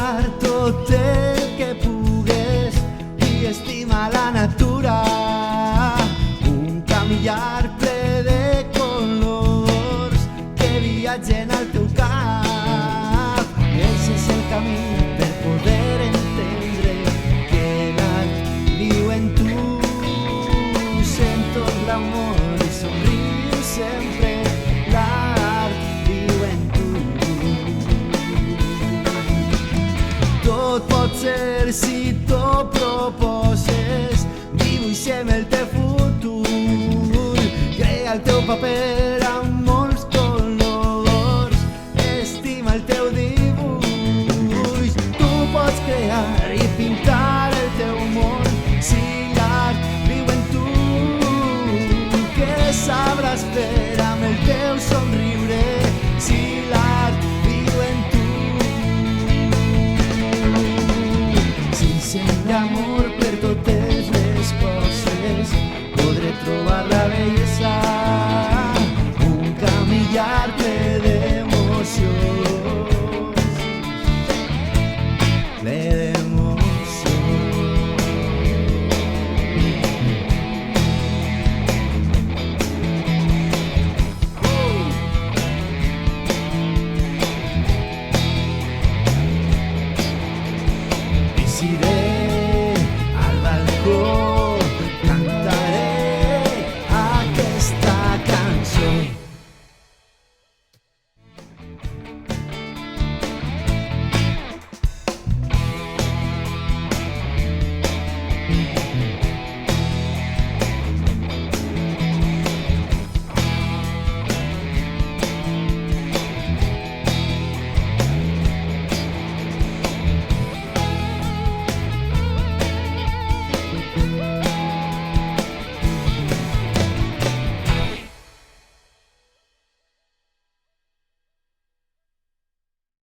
crear tot el que pugues i estima la natura. Un camí llarg ple de colors que viatgen al teu cap. Ese és el camí per poder entendre que l'art viu en tu. Sent tot l'amor i somriu sempre. L'art viu en tu. Tot pot ser si t'ho proposes. Dibuixem el teu futur. Crea el teu paper amb molts colors. Estima el teu dibuix. Tu pots crear i pintar el teu món. Si l'art viu en tu, què sabràs fer amb el teu somriure? Si l'art viu en tu, sincerament.